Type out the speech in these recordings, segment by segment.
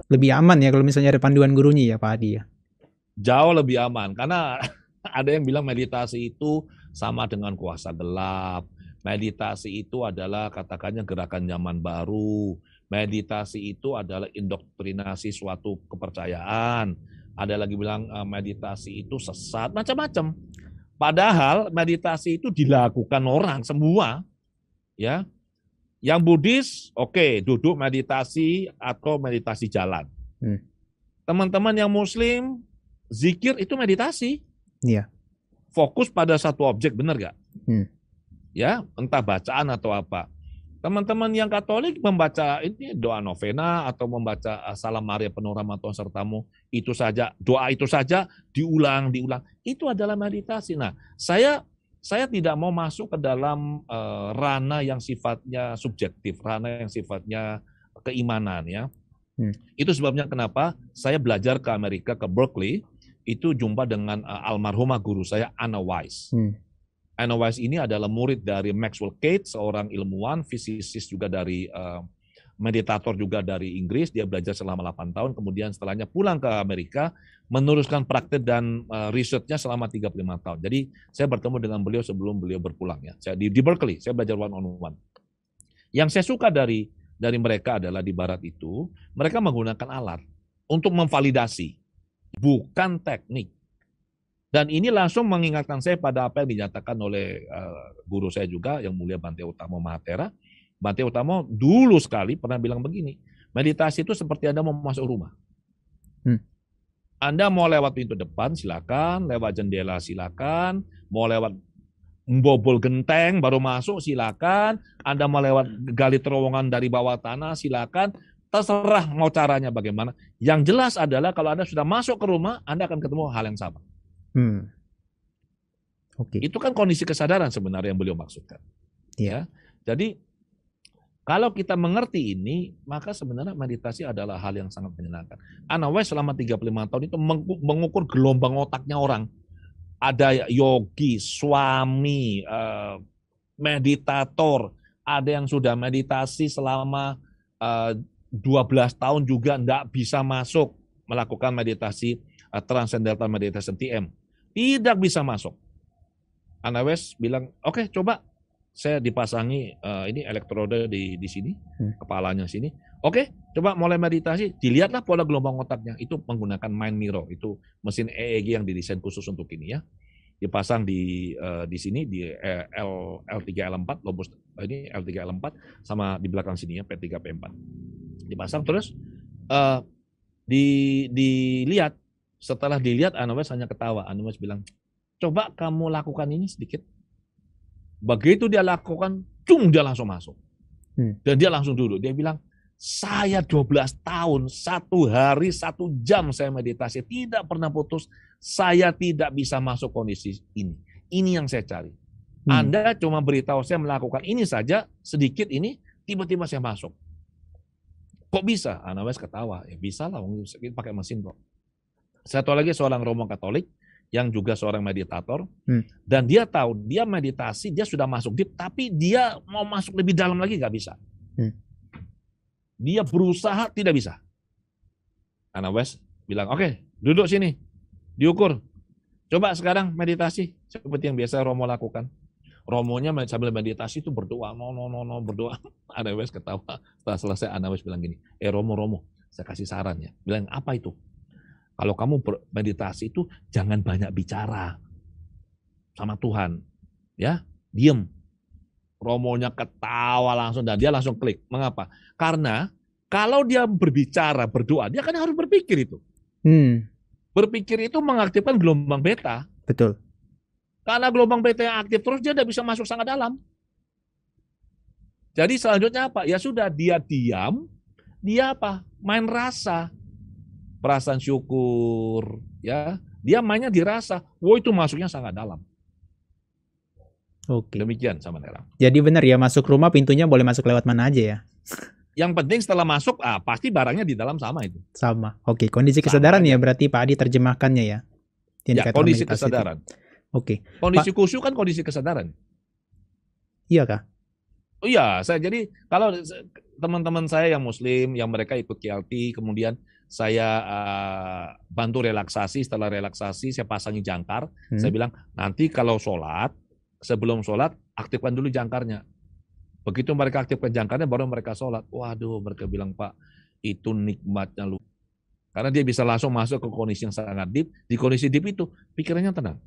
Lebih aman ya kalau misalnya ada panduan gurunya ya Pak Adi ya. Jauh lebih aman karena ada yang bilang meditasi itu sama dengan kuasa gelap. Meditasi itu adalah katakannya gerakan zaman baru. Meditasi itu adalah indoktrinasi suatu kepercayaan. Ada lagi bilang meditasi itu sesat, macam-macam. Padahal meditasi itu dilakukan orang semua, ya. Yang Buddhis, oke, duduk meditasi atau meditasi jalan. Teman-teman yang Muslim, zikir itu meditasi. Iya. Fokus pada satu objek, benar gak? Ya, entah bacaan atau apa. Teman-teman yang Katolik membaca ini doa novena atau membaca Salam Maria Penuh Rahmat Tuhan sertamu, itu saja, doa itu saja diulang. Itu adalah meditasi. Nah, saya tidak mau masuk ke dalam ranah yang sifatnya subjektif, ranah yang sifatnya keimanan ya. Itu sebabnya kenapa saya belajar ke Amerika, ke Berkeley, itu jumpa dengan almarhumah guru saya, Anna Weiss. Anna Weiss ini adalah murid dari Maxwell Cates, seorang ilmuwan, fisisis juga dari meditator juga dari Inggris. Dia belajar selama 8 tahun, kemudian setelahnya pulang ke Amerika, meneruskan praktek dan risetnya selama 35 tahun. Jadi saya bertemu dengan beliau sebelum beliau berpulang ya. Saya di Berkeley, saya belajar one on one. Yang saya suka dari mereka adalah di barat itu, mereka menggunakan alat untuk memvalidasi, bukan teknik. Dan ini langsung mengingatkan saya pada apa yang dinyatakan oleh guru saya juga, yang mulia Bante Utama Mahatera. Bante Utama dulu sekali pernah bilang begini, meditasi itu seperti Anda mau masuk rumah. Anda mau lewat pintu depan, silakan. Lewat jendela, silakan. Mau lewat membobol genteng, baru masuk, silakan. Anda mau lewat gali terowongan dari bawah tanah, silakan. Terserah mau caranya bagaimana. Yang jelas adalah kalau Anda sudah masuk ke rumah, Anda akan ketemu hal yang sama. Itu kan kondisi kesadaran sebenarnya yang beliau maksudkan. Ya. Jadi kalau kita mengerti ini, maka sebenarnya meditasi adalah hal yang sangat menyenangkan. Anna Weiss selama 35 tahun itu mengukur gelombang otaknya orang. Ada yogi, suami, meditator, ada yang sudah meditasi selama 12 tahun juga tidak bisa masuk melakukan meditasi Transcendental Meditation TM. Tidak bisa masuk. Anna Weiss bilang, oke, coba saya dipasangi ini elektroda di sini, kepalanya sini. Oke, coba mulai meditasi, dilihatlah pola gelombang otaknya. Itu menggunakan Mind Mirror, itu mesin EEG yang didesain khusus untuk ini ya. Dipasang di sini di L3L4, lobus ini L3L4 sama di belakang sini ya P3P4. Dipasang terus dilihat. Setelah dilihat, Anna Weiss hanya ketawa. Anna Weiss bilang, coba kamu lakukan ini sedikit. Begitu dia lakukan, dia langsung masuk. Dan dia langsung duduk. Dia bilang, saya 12 tahun, 1 hari, 1 jam saya meditasi. Tidak pernah putus. Saya tidak bisa masuk kondisi ini. Ini yang saya cari. Anda cuma beritahu saya melakukan ini saja, sedikit ini, tiba-tiba saya masuk. Kok bisa? Anna Weiss ketawa. Ya bisa lah, pakai mesin kok. Satu lagi seorang Romo Katolik yang juga seorang meditator, dan dia tahu dia meditasi, dia sudah masuk deep, tapi dia mau masuk lebih dalam lagi nggak bisa. Dia berusaha tidak bisa. Anna Weiss bilang, oke, duduk sini, diukur. Coba sekarang meditasi seperti yang biasa Romo lakukan. Romonya sambil meditasi itu berdoa, berdoa. Anna Weiss ketawa. Setelah selesai Anna Weiss bilang gini, Romo, saya kasih saran ya. Bilang, apa itu? Kalau kamu meditasi itu jangan banyak bicara sama Tuhan, ya, diem. Romonya ketawa langsung dan dia langsung klik. Mengapa? Karena kalau dia berbicara, berdoa, dia kan harus berpikir itu. Berpikir itu mengaktifkan gelombang beta. Betul. Karena gelombang beta yang aktif terus dia tidak bisa masuk sangat dalam. Jadi selanjutnya apa? Ya sudah, dia diam, dia apa? Main rasa. Perasaan syukur, ya, dia mainnya dirasa, itu masuknya sangat dalam. Oke. Demikian sama Nera. Jadi benar ya, masuk rumah pintunya boleh masuk lewat mana aja ya? Yang penting setelah masuk, pasti barangnya di dalam sama itu. Sama. Oke, kondisi kesadaran ya berarti Pak Adi terjemahkannya ya. Ya, kondisi kesadaran. Oke. Kondisi khusyuk kan kondisi kesadaran. Iya kah? Oh iya, jadi kalau teman-teman saya yang Muslim, yang mereka ikut KLT, kemudian saya bantu relaksasi. Setelah relaksasi, saya pasangi jangkar. Saya bilang, nanti kalau sholat, sebelum sholat, aktifkan dulu jangkarnya. Begitu mereka aktifkan jangkarnya, baru mereka sholat. Waduh, mereka bilang, Pak, itu nikmatnya lu. Karena dia bisa langsung masuk ke kondisi yang sangat deep. Di kondisi deep itu, pikirannya tenang.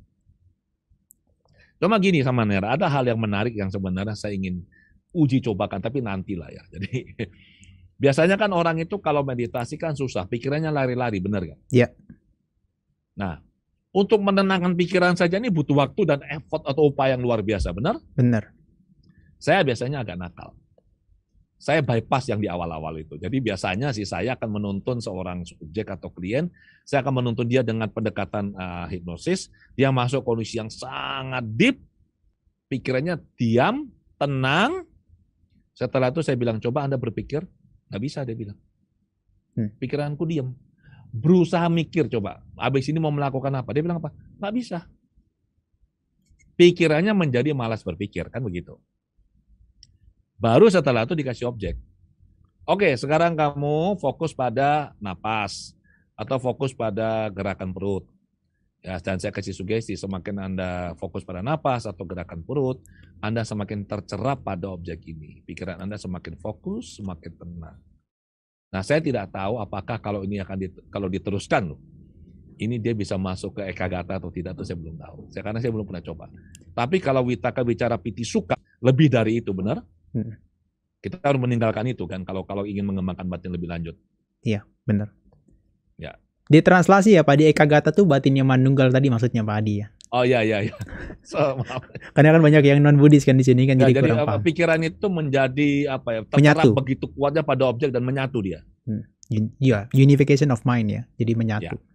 Cuma gini sama Nera, ada hal yang menarik yang sebenarnya saya ingin uji cobakan, tapi nantilah ya. Jadi biasanya kan orang itu kalau meditasi kan susah, pikirannya lari-lari, benar kan? Iya. Nah, untuk menenangkan pikiran saja ini butuh waktu dan effort atau upaya yang luar biasa, benar? Benar. Saya biasanya agak nakal. Saya bypass yang di awal-awal itu. Jadi biasanya sih saya akan menuntun seorang subjek atau klien, saya akan menuntun dia dengan pendekatan hipnosis, dia masuk kondisi yang sangat deep, pikirannya diam, tenang. Setelah itu saya bilang, coba Anda berpikir, nggak bisa dia bilang. Pikiranku diam. Berusaha mikir coba, habis ini mau melakukan apa? Dia bilang apa? Nggak bisa. Pikirannya menjadi malas berpikir, kan begitu. Baru setelah itu dikasih objek. Oke, sekarang kamu fokus pada napas atau fokus pada gerakan perut. Ya, dan saya kasih sugesti, semakin Anda fokus pada napas atau gerakan perut, Anda semakin tercerap pada objek ini. Pikiran Anda semakin fokus, semakin tenang. Nah, saya tidak tahu apakah kalau ini akan kalau diteruskan loh, ini dia bisa masuk ke ekagata atau tidak, itu saya belum tahu. Karena saya belum pernah coba. Tapi kalau Witaka bicara piti suka, lebih dari itu, benar? Kita harus meninggalkan itu kan kalau ingin mengembangkan batin lebih lanjut. Iya, benar. Ya. Di translasi ya Pak, di ekagata tuh batinnya manunggal tadi maksudnya Pak Adi ya. Oh iya. So, maaf. Karena kan banyak yang non Buddhis kan di sini kan, Ya, jadi kurang paham. Pikiran itu menjadi apa ya? Terserap begitu kuatnya pada objek dan menyatu dia. Ya, unification of mind ya. Jadi menyatu. Ya.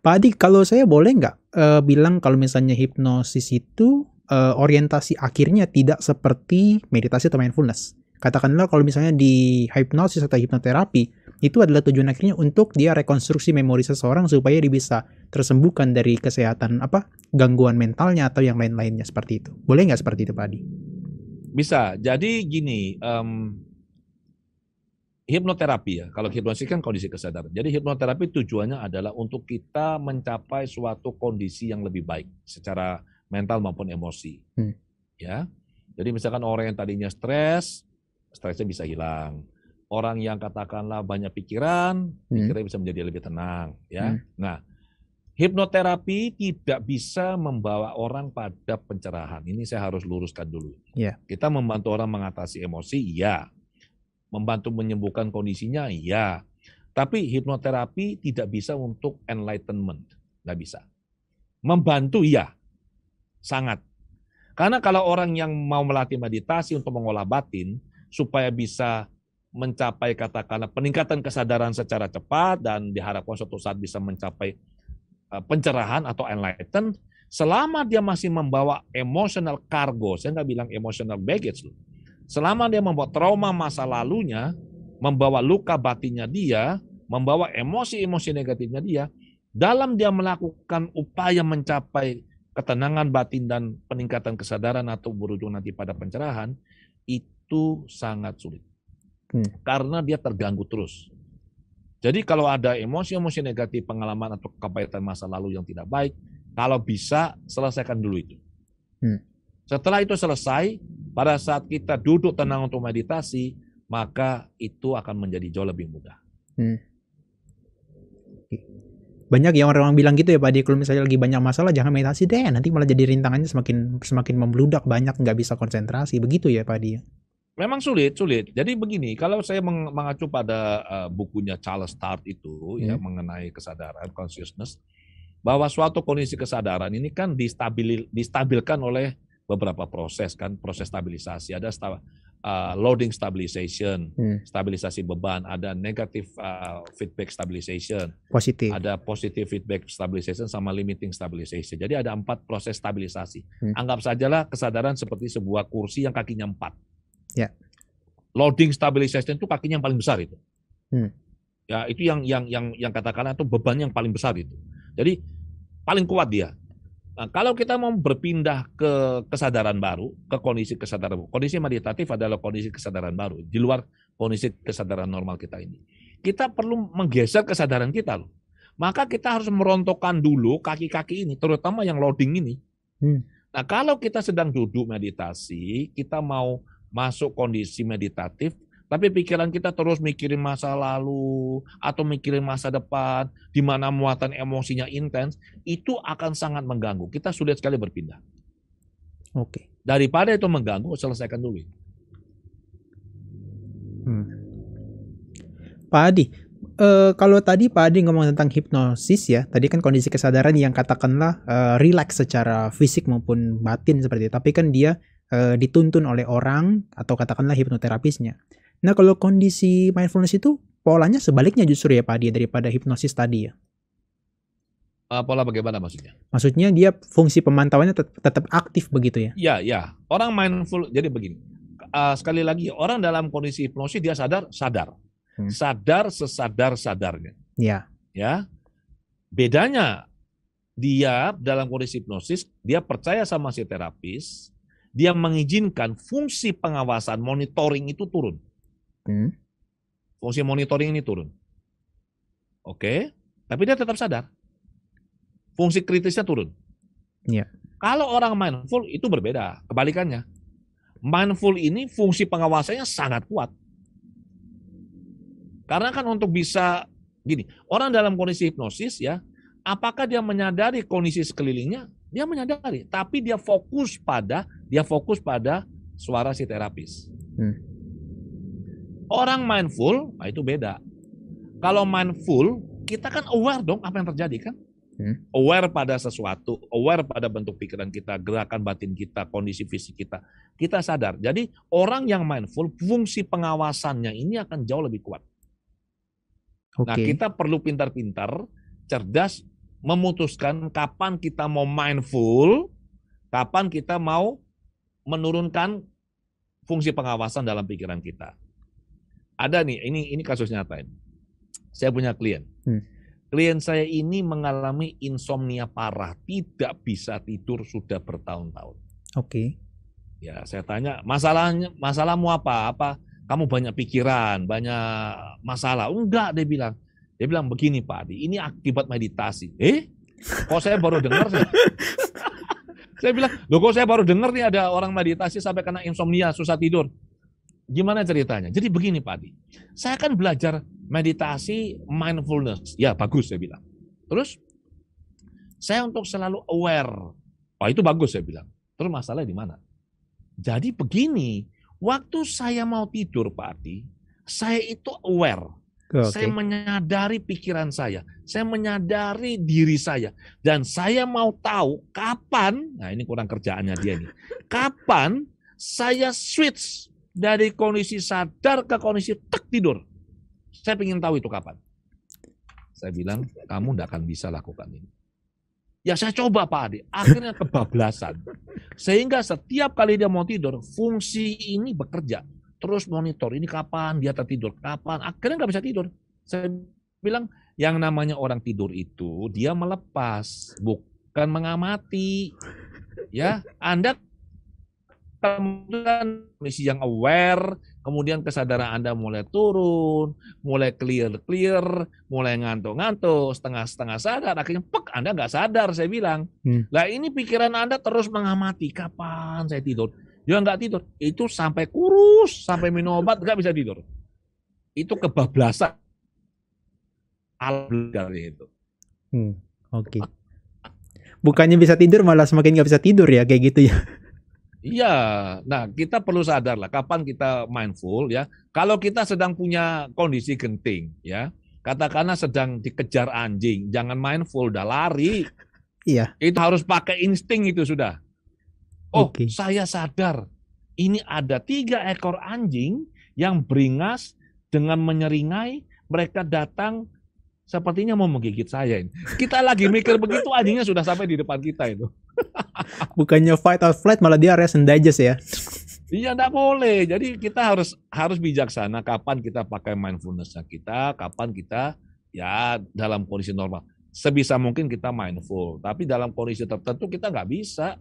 Pak Adi, kalau saya boleh nggak bilang kalau misalnya hipnosis itu orientasi akhirnya tidak seperti meditasi atau mindfulness. Katakanlah kalau misalnya di hipnosis atau hipnoterapi, itu adalah tujuan akhirnya untuk dia rekonstruksi memori seseorang supaya dia bisa tersembuhkan dari kesehatan gangguan mentalnya atau yang lain-lainnya seperti itu. Boleh nggak seperti itu Pak Adi? Bisa. Jadi gini, hipnoterapi ya, kalau hipnosis kan kondisi kesadaran. Jadi hipnoterapi tujuannya adalah untuk kita mencapai suatu kondisi yang lebih baik secara mental maupun emosi. Ya. Jadi misalkan orang yang tadinya stresnya bisa hilang. Orang yang katakanlah banyak pikiran, pikirannya bisa menjadi lebih tenang, ya. Nah, hipnoterapi tidak bisa membawa orang pada pencerahan. Ini saya harus luruskan dulu. Yeah. Kita membantu orang mengatasi emosi, iya. Membantu menyembuhkan kondisinya, iya. Tapi hipnoterapi tidak bisa untuk enlightenment, nggak bisa. Membantu, iya. Sangat. Karena kalau orang yang mau melatih meditasi untuk mengolah batin, supaya bisa mencapai katakanlah peningkatan kesadaran secara cepat dan diharapkan suatu saat bisa mencapai pencerahan atau enlighten, selama dia masih membawa emotional cargo, saya nggak bilang emotional baggage loh. Selama dia membawa trauma masa lalunya, membawa luka batinnya dia, membawa emosi-emosi negatifnya dia, dalam dia melakukan upaya mencapai ketenangan batin dan peningkatan kesadaran atau berujung nanti pada pencerahan, itu sangat sulit. Karena dia terganggu terus. Jadi kalau ada emosi-emosi negatif, pengalaman atau kepahitan masa lalu yang tidak baik, kalau bisa selesaikan dulu itu. Setelah itu selesai, pada saat kita duduk tenang untuk meditasi, maka itu akan menjadi jauh lebih mudah. Banyak yang orang bilang gitu ya Pak Adi, kalau misalnya lagi banyak masalah jangan meditasi deh, nanti malah jadi rintangannya semakin membludak, banyak nggak bisa konsentrasi, begitu ya Pak Adi? Memang sulit. Jadi begini, kalau saya mengacu pada bukunya Charles Sturt itu ya mengenai kesadaran, consciousness, bahwa suatu kondisi kesadaran ini kan distabilkan oleh beberapa proses kan, proses stabilisasi. Ada loading stabilization, stabilisasi beban, ada negative feedback stabilization, positif. Ada positive feedback stabilization sama limiting stabilization. Jadi ada 4 proses stabilisasi. Anggap sajalah kesadaran seperti sebuah kursi yang kakinya 4. Ya. Loading stabilization itu kakinya yang paling besar itu. Ya, itu yang katakanlah itu beban yang paling besar itu. Jadi paling kuat dia. Nah, kalau kita mau berpindah ke kesadaran baru, ke kondisi kesadaran baru. Kondisi meditatif adalah kondisi kesadaran baru, di luar kondisi kesadaran normal kita ini. Kita perlu menggeser kesadaran kita loh. Maka kita harus merontokkan dulu kaki-kaki ini, terutama yang loading ini. Nah, kalau kita sedang duduk meditasi, kita mau masuk kondisi meditatif, tapi pikiran kita terus mikirin masa lalu atau mikirin masa depan, di mana muatan emosinya intens, itu akan sangat mengganggu. Kita sulit sekali berpindah. Oke. Daripada itu mengganggu, selesaikan dulu. Pak Adi, kalau tadi Pak Adi ngomong tentang hipnosis ya, tadi kan kondisi kesadaran yang katakanlah relax secara fisik maupun batin seperti itu, tapi kan dia dituntun oleh orang atau katakanlah hipnoterapisnya. Nah, kalau kondisi mindfulness itu polanya sebaliknya justru ya Pak Adi daripada hipnosis tadi ya. Pola bagaimana maksudnya? Maksudnya dia fungsi pemantauannya tetap aktif begitu ya? Iya, ya. Orang mindful, jadi begini. Sekali lagi, orang dalam kondisi hipnosis dia sadar. Sadar sesadar-sadarnya. Ya. Ya. Bedanya dia dalam kondisi hipnosis, dia percaya sama si terapis, dia mengizinkan fungsi pengawasan, monitoring itu turun. Fungsi monitoring ini turun. Oke, tapi dia tetap sadar. Fungsi kritisnya turun. Ya. Kalau orang mindful itu berbeda, kebalikannya. Mindful ini fungsi pengawasannya sangat kuat. Karena kan untuk bisa gini, orang dalam kondisi hipnosis ya, apakah dia menyadari kondisi sekelilingnya? Dia menyadari, tapi dia fokus pada suara si terapis. Orang mindful, nah itu beda. Kalau mindful, kita kan aware dong apa yang terjadi kan? Aware pada sesuatu, aware pada bentuk pikiran kita, gerakan batin kita, kondisi fisik kita. Kita sadar. Jadi orang yang mindful, fungsi pengawasannya ini akan jauh lebih kuat. Nah, kita perlu pintar-pintar, cerdas, memutuskan kapan kita mau mindful, kapan kita mau menurunkan fungsi pengawasan dalam pikiran kita. Ada nih, ini kasus nyata ini. Saya punya klien. Klien saya ini mengalami insomnia parah, tidak bisa tidur sudah bertahun-tahun. Oke. Ya, saya tanya, masalahmu apa? Kamu banyak pikiran, banyak masalah. Enggak, dia bilang. Dia bilang begini Pak Adi, ini akibat meditasi. Kok saya baru dengar sih? Saya bilang, loh kok saya baru dengar nih ada orang meditasi sampai kena insomnia, susah tidur. Gimana ceritanya? Jadi begini Pak Adi, saya kan belajar meditasi mindfulness. Ya bagus saya bilang. Terus, saya untuk selalu aware. Oh itu bagus saya bilang. Terus masalahnya di mana? Jadi begini, waktu saya mau tidur Pak Adi, saya itu aware. Saya menyadari pikiran saya menyadari diri saya, dan saya mau tahu kapan, nah ini kurang kerjaannya dia ini, kapan saya switch dari kondisi sadar ke kondisi tidur. Saya ingin tahu itu kapan. Saya bilang, kamu tidak akan bisa lakukan ini. Ya saya coba Pak Adi, akhirnya kebablasan. Sehingga setiap kali dia mau tidur, fungsi ini bekerja. Terus monitor, ini kapan dia tertidur, kapan, akhirnya nggak bisa tidur. Saya bilang, yang namanya orang tidur itu, dia melepas, bukan mengamati. Ya, Anda kemudian misi yang aware, kemudian kesadaran Anda mulai turun, mulai clear, mulai ngantuk, setengah sadar, akhirnya Anda nggak sadar, saya bilang. Lah ini pikiran Anda terus mengamati, kapan saya tidur. Dia nggak tidur, itu sampai kurus, sampai minum obat nggak bisa tidur. Itu kebablasan. Alhamdulillah itu. Oke. Bukannya bisa tidur, malah semakin nggak bisa tidur ya, kayak gitu ya. Iya, nah kita perlu sadar lah kapan kita mindful ya. Kalau kita sedang punya kondisi genting ya, katakanlah sedang dikejar anjing, jangan mindful, udah lari. Iya. Itu harus pakai insting itu sudah. Oh, saya sadar ini ada 3 ekor anjing yang beringas dengan menyeringai, mereka datang sepertinya mau menggigit saya ini. Kita lagi mikir begitu, anjingnya sudah sampai di depan kita itu. Bukannya fight or flight, malah dia rest and digest ya. Iya, enggak boleh. Jadi kita harus bijaksana kapan kita pakai mindfulness-nya kita, kapan kita ya dalam kondisi normal. Sebisa mungkin kita mindful, tapi dalam kondisi tertentu kita nggak bisa.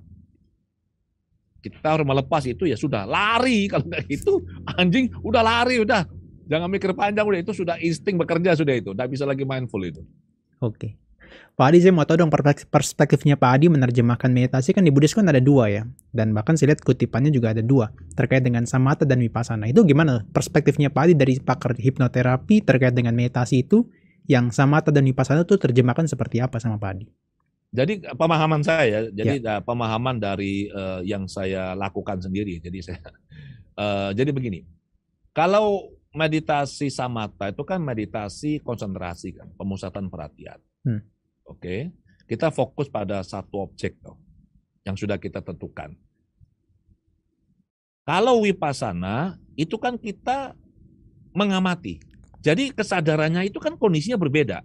Kita harus melepas itu, ya sudah lari. Kalau nggak gitu anjing udah lari udah. Jangan mikir panjang, udah itu sudah insting bekerja sudah itu. Nggak bisa lagi mindful itu. Oke. Pak Adi, saya mau tahu dong perspektifnya Pak Adi menerjemahkan meditasi. Kan di Buddhis kan ada dua ya. Dan bahkan saya lihat kutipannya juga ada dua. Terkait dengan samatha dan vipassana. Itu gimana perspektifnya Pak Adi dari pakar hipnoterapi terkait dengan meditasi itu? Yang samatha dan vipassana itu terjemahkan seperti apa sama Pak Adi? Jadi pemahaman saya, jadi pemahaman dari yang saya lakukan sendiri. Jadi jadi begini. Kalau meditasi samatha itu kan meditasi konsentrasi kan, pemusatan perhatian. Oke, kita fokus pada satu objek yang sudah kita tentukan. Kalau vipassana itu kan kita mengamati. Jadi kesadarannya itu kan kondisinya berbeda.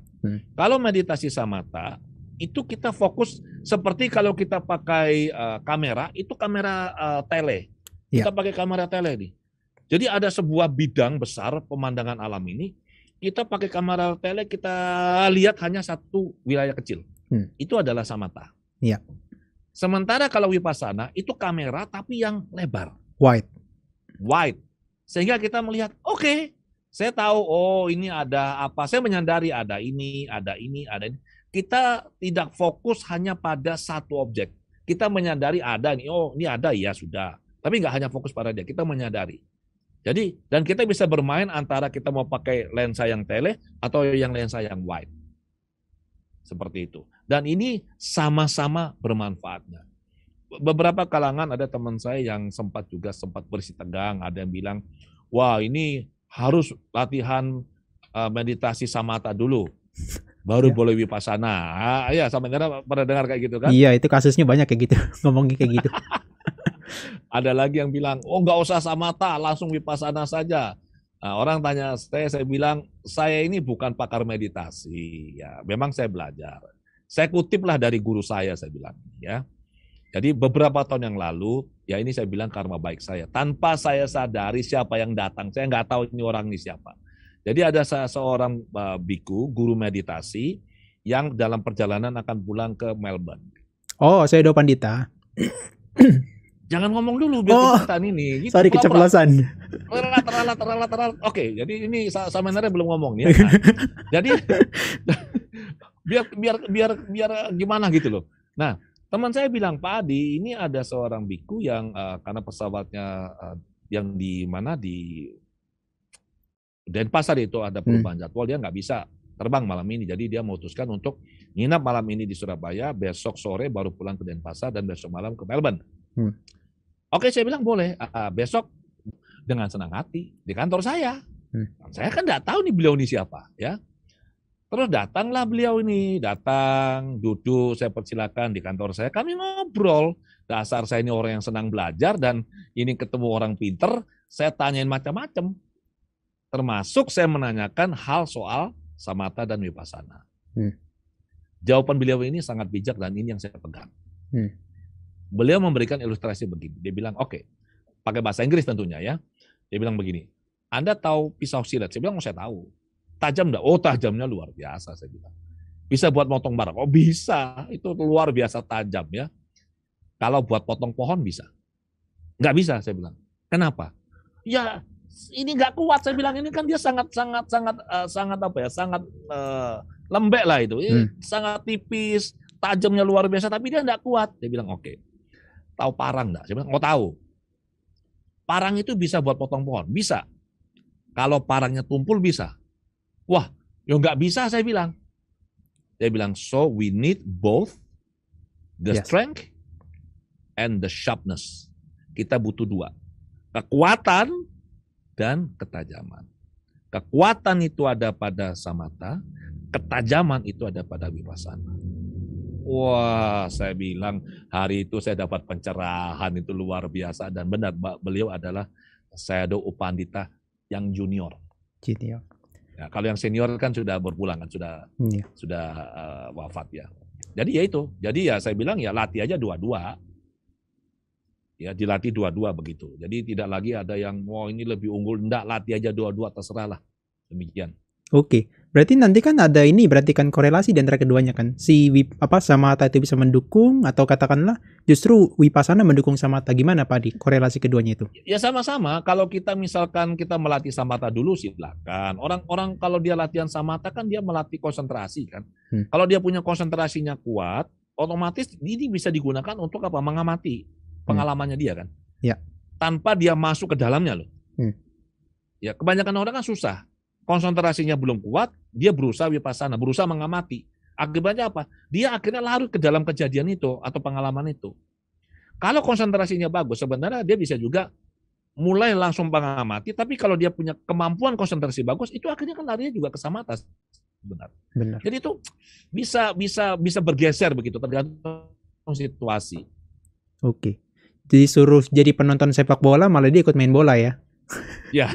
Kalau meditasi samatha itu kita fokus seperti kalau kita pakai kamera, itu kamera tele. Kita pakai kamera tele nih. Jadi ada sebuah bidang besar pemandangan alam ini, kita pakai kamera tele, kita lihat hanya satu wilayah kecil. Itu adalah samatha. Sementara kalau vipassana itu kamera tapi yang lebar. Wide. Sehingga kita melihat, oke, saya tahu, oh ini ada apa. Saya menyadari ada ini, ada ini, ada ini. Kita tidak fokus hanya pada satu objek. Kita menyadari ada nih, oh ini ada, ya sudah. Tapi nggak hanya fokus pada dia, kita menyadari. Jadi, dan kita bisa bermain antara kita mau pakai lensa yang tele atau yang lensa yang wide. Seperti itu. Dan ini sama-sama bermanfaatnya. Beberapa kalangan ada teman saya yang sempat bersih tegang, ada yang bilang, wah ini harus latihan meditasi samatha dulu, baru boleh vipassana. Ya, sama pernah dengar kayak gitu kan? Iya, itu kasusnya banyak kayak gitu, ngomongin kayak gitu. Ada lagi yang bilang, oh nggak usah samatha, langsung vipassana saja. Nah, orang tanya saya bilang, saya ini bukan pakar meditasi. Ya, memang saya belajar. Saya kutiplah dari guru saya bilang. Ya. Jadi beberapa tahun yang lalu, ya ini saya bilang karma baik saya. Tanpa saya sadari siapa yang datang, saya nggak tahu ini orang ini siapa. Jadi ada seorang biku, guru meditasi, yang dalam perjalanan akan pulang ke Melbourne. Oh, saya Edo Pandita. Jangan ngomong dulu biar kecepatan ini. Gitu, sorry, keceplosan. Teralat. Oke, jadi ini sebenarnya belum ngomong ya. Kan? Jadi biar gimana gitu loh. Nah, teman saya bilang, Pak Adi, ini ada seorang biku yang karena pesawatnya yang di mana di Denpasar itu ada perubahan jadwal, dia nggak bisa terbang malam ini. Jadi dia memutuskan untuk nginap malam ini di Surabaya, besok sore baru pulang ke Denpasar dan besok malam ke Melbourne. Oke, saya bilang boleh. Besok dengan senang hati di kantor saya. Saya kan nggak tahu nih beliau ini siapa, ya. Terus datanglah beliau ini, duduk, saya persilakan di kantor saya. Kami ngobrol. Dasar saya ini orang yang senang belajar dan ini ketemu orang pinter, saya tanyain macam-macam. Termasuk saya menanyakan hal soal samatha dan vipassana. Jawaban beliau ini sangat bijak dan ini yang saya pegang. Beliau memberikan ilustrasi begini. Dia bilang, oke, pakai bahasa Inggris tentunya ya. Dia bilang begini, Anda tahu pisau silet? Saya bilang, saya tahu. Tajam enggak? Oh, tajamnya luar biasa, saya bilang. Bisa buat potong barang? Oh, bisa. Itu luar biasa tajam ya. Kalau buat potong pohon bisa? Nggak bisa, saya bilang. Kenapa? Ya, ini nggak kuat, saya bilang. Ini kan dia sangat apa ya? Sangat lembek lah itu. Sangat tipis, tajamnya luar biasa, tapi dia nggak kuat. Dia bilang, oke. Tahu parang enggak? Saya bilang, oh tahu. Parang itu bisa buat potong pohon? Bisa. Kalau parangnya tumpul bisa. Wah, ya nggak bisa, saya bilang. Dia bilang, so we need both the strength and the sharpness. Kita butuh dua. Kekuatan dan ketajaman. Kekuatan itu ada pada samatha, ketajaman itu ada pada vipassana. Wah, saya bilang hari itu saya dapat pencerahan itu luar biasa dan benar, beliau adalah Sayadaw U Pandita yang junior. Ya, kalau yang senior kan sudah berpulang kan sudah wafat ya. Jadi ya itu. Jadi ya saya bilang ya latih aja dua-dua. Ya dilatih dua-dua begitu. Jadi tidak lagi ada yang ini lebih unggul, enggak, latih aja dua-dua terserahlah. Demikian. Oke. Berarti nanti kan ada ini, berarti kan korelasi di antara keduanya kan. Si samatha itu bisa mendukung, atau katakanlah justru wipasana mendukung samatha. Gimana Pak di korelasi keduanya itu? Ya sama-sama. Kalau kita misalkan kita melatih samatha dulu silakan. Orang-orang kalau dia latihan samatha kan dia melatih konsentrasi kan. Kalau dia punya konsentrasinya kuat, otomatis ini bisa digunakan untuk apa? Mengamati pengalamannya dia kan. Ya. Tanpa dia masuk ke dalamnya loh. Ya, kebanyakan orang kan susah. Konsentrasinya belum kuat, dia berusaha wipasana, berusaha mengamati. Akibatnya apa? Dia akhirnya larut ke dalam kejadian itu atau pengalaman itu. Kalau konsentrasinya bagus, sebenarnya dia bisa juga mulai langsung mengamati, tapi kalau dia punya kemampuan konsentrasi bagus, itu akhirnya kan larinya juga ke samatha. Benar. Jadi itu bisa bergeser begitu tergantung situasi. Oke. Jadi suruh jadi penonton sepak bola, malah dia ikut main bola ya? Ya.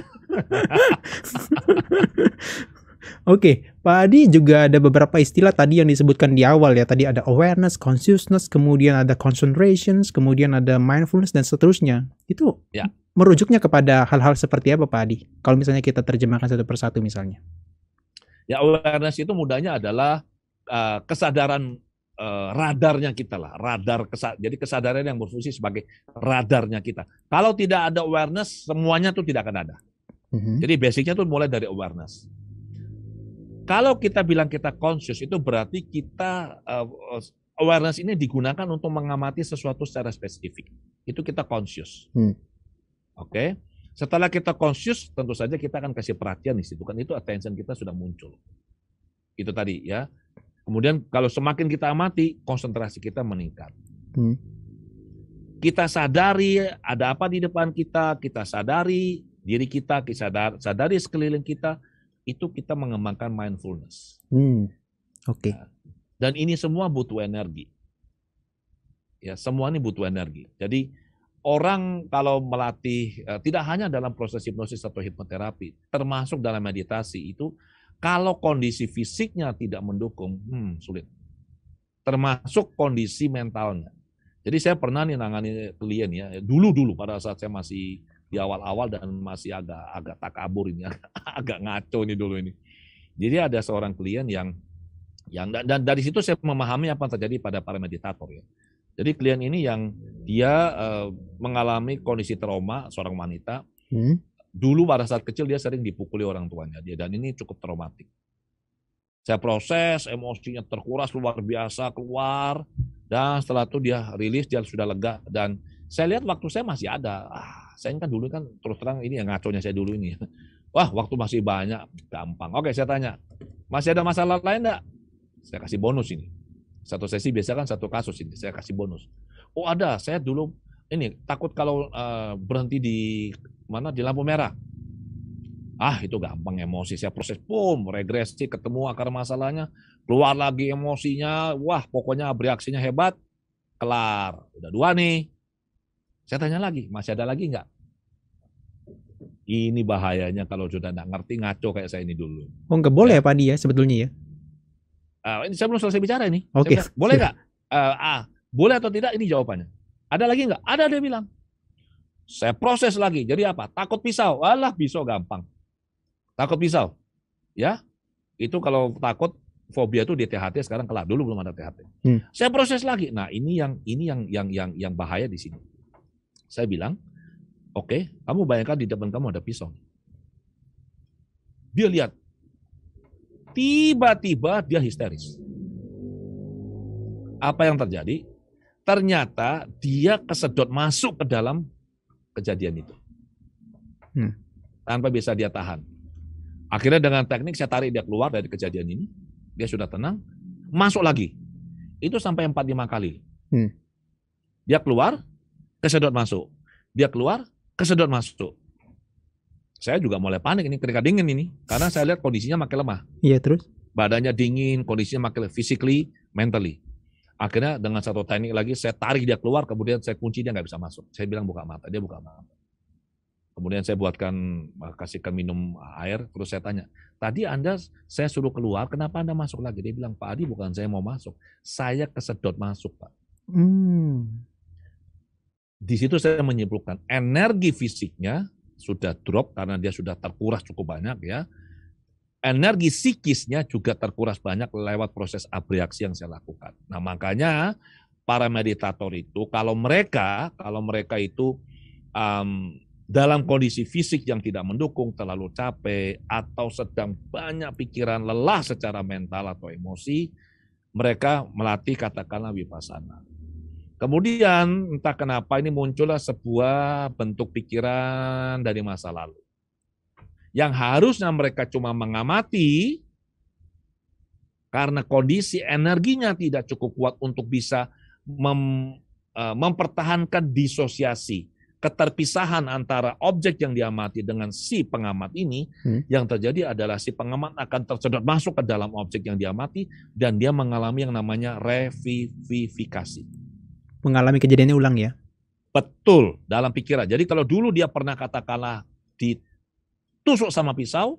Oke, Pak Adi juga ada beberapa istilah tadi yang disebutkan di awal ya. Tadi ada awareness, consciousness, kemudian ada concentration, kemudian ada mindfulness, dan seterusnya. Itu merujuknya kepada hal-hal seperti apa Pak Adi? Kalau misalnya kita terjemahkan satu persatu misalnya. Ya, awareness itu mudahnya adalah kesadaran radarnya kita lah. Jadi kesadaran yang berfungsi sebagai radarnya kita. Kalau tidak ada awareness, semuanya tuh tidak akan ada. Jadi basicnya tuh mulai dari awareness. Kalau kita bilang kita conscious, itu berarti kita awareness ini digunakan untuk mengamati sesuatu secara spesifik. Itu kita conscious. Oke. Setelah kita conscious, tentu saja kita akan kasih perhatian di situ kan, itu attention kita sudah muncul. Itu tadi ya. Kemudian kalau semakin kita amati, konsentrasi kita meningkat. Kita sadari ada apa di depan kita sadari diri kita sadari sekeliling kita, itu kita mengembangkan mindfulness. Oke. Dan ini semua butuh energi. Ya, semua ini butuh energi. Jadi orang kalau melatih, tidak hanya dalam proses hipnosis atau hipnoterapi, termasuk dalam meditasi itu, kalau kondisi fisiknya tidak mendukung, sulit. Termasuk kondisi mentalnya. Jadi saya pernah nih nangani klien ya, dulu pada saat saya masih di awal-awal dan masih agak takabur ini, agak ngaco ini dulu ini. Jadi ada seorang klien yang dan dari situ saya memahami apa yang terjadi pada para meditator ya. Jadi klien ini yang dia mengalami kondisi trauma, seorang wanita. Dulu pada saat kecil dia sering dipukuli orang tuanya dia, dan ini cukup traumatik. Saya proses, emosinya terkuras luar biasa, keluar, dan setelah itu dia rilis, dia sudah lega, dan saya lihat waktu saya masih ada. Saya kan dulu kan terus terang ini yang ngaconya saya dulu ini. Wah, waktu masih banyak, gampang. Oke, saya tanya, masih ada masalah lain enggak? Saya kasih bonus ini. Satu sesi biasa kan satu kasus ini, saya kasih bonus. Oh ada, saya dulu ini takut kalau berhenti di lampu merah. Itu gampang emosi, saya proses, regresi, ketemu akar masalahnya, keluar lagi emosinya, wah pokoknya bereaksinya hebat, kelar. Udah 2 nih. Saya tanya lagi, masih ada lagi nggak? Ini bahayanya kalau sudah nggak ngerti, ngaco kayak saya ini dulu. Oh nggak boleh ya Pak Adi ya sebetulnya ya? Ini saya belum selesai bicara ini. Oke. Boleh nggak? Boleh atau tidak, ini jawabannya. Ada lagi nggak? Ada, dia bilang. Saya proses lagi. Jadi apa? Takut pisau. Alah, pisau gampang. Takut pisau. Ya, itu kalau takut fobia itu di THT, sekarang kelar. Dulu belum ada THT. Saya proses lagi. Nah, ini yang bahaya di sini. Saya bilang, oke, kamu bayangkan di depan kamu ada pisau. Dia lihat. Tiba-tiba dia histeris. Apa yang terjadi? Ternyata dia kesedot masuk ke dalam kejadian itu. Tanpa bisa dia tahan. Akhirnya dengan teknik saya tarik dia keluar dari kejadian ini. Dia sudah tenang. Masuk lagi. Itu sampai 4-5 kali. Dia keluar, kesedot masuk. Dia keluar, kesedot masuk. Saya juga mulai panik ini, keringat dingin ini. Karena saya lihat kondisinya makin lemah. Iya, terus? Badannya dingin, kondisinya makin physically, mentally. Akhirnya dengan satu teknik lagi, saya tarik dia keluar, kemudian saya kunci, dia nggak bisa masuk. Saya bilang buka mata, dia buka mata. Kemudian saya kasihkan minum air, terus saya tanya, tadi saya suruh keluar, kenapa Anda masuk lagi? Dia bilang, Pak Adi, bukan saya mau masuk, saya kesedot masuk, Pak. Di situ saya menyimpulkan, energi fisiknya sudah drop karena dia sudah terkuras cukup banyak ya. energi psikisnya juga terkuras banyak lewat proses abreaksi yang saya lakukan. Nah, makanya para meditator itu kalau mereka itu dalam kondisi fisik yang tidak mendukung, terlalu capek atau sedang banyak pikiran, lelah secara mental atau emosi, mereka melatih katakanlah vipassana. Kemudian entah kenapa ini muncullah sebuah bentuk pikiran dari masa lalu. Yang harusnya mereka cuma mengamati karena kondisi energinya tidak cukup kuat untuk bisa mempertahankan disosiasi, keterpisahan antara objek yang diamati dengan si pengamat ini. Yang terjadi adalah si pengamat akan tersedot masuk ke dalam objek yang diamati dan dia mengalami yang namanya revivifikasi. Mengalami kejadiannya ulang ya? Betul, dalam pikiran. Jadi kalau dulu dia pernah katakanlah ditusuk sama pisau,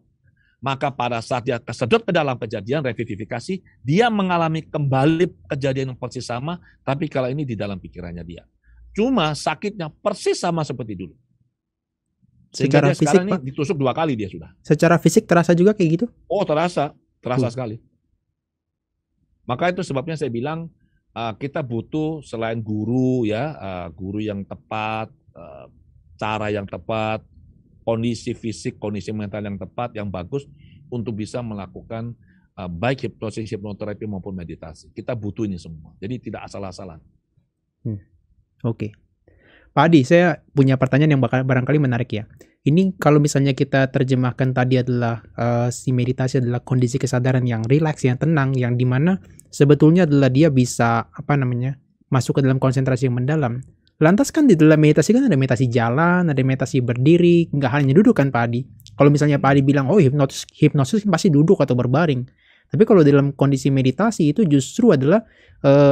maka pada saat dia kesedot ke dalam kejadian revivifikasi, dia mengalami kembali kejadian yang persis sama, tapi kalau ini di dalam pikirannya dia. Cuma sakitnya persis sama seperti dulu. Sehingga Secara dia sekarang fisik, ini ditusuk 2 kali dia sudah. Secara fisik terasa juga kayak gitu? Oh, terasa sekali. Maka itu sebabnya saya bilang kita butuh selain guru ya, guru yang tepat, cara yang tepat, kondisi fisik, kondisi mental yang tepat, yang bagus untuk bisa melakukan baik hipnosis, hipnoterapi maupun meditasi. Kita butuh ini semua. Jadi tidak asal-asalan. Oke. Pak Adi, saya punya pertanyaan yang barangkali menarik ya. Ini kalau misalnya kita terjemahkan tadi adalah si meditasi adalah kondisi kesadaran yang rileks, yang tenang, yang dimana sebetulnya adalah dia bisa masuk ke dalam konsentrasi yang mendalam. Lantas kan di dalam meditasi kan ada meditasi jalan, ada meditasi berdiri, nggak hanya duduk kan Pak Adi. Kalau misalnya Pak Adi bilang, oh hipnosis pasti duduk atau berbaring. Tapi kalau dalam kondisi meditasi itu justru adalah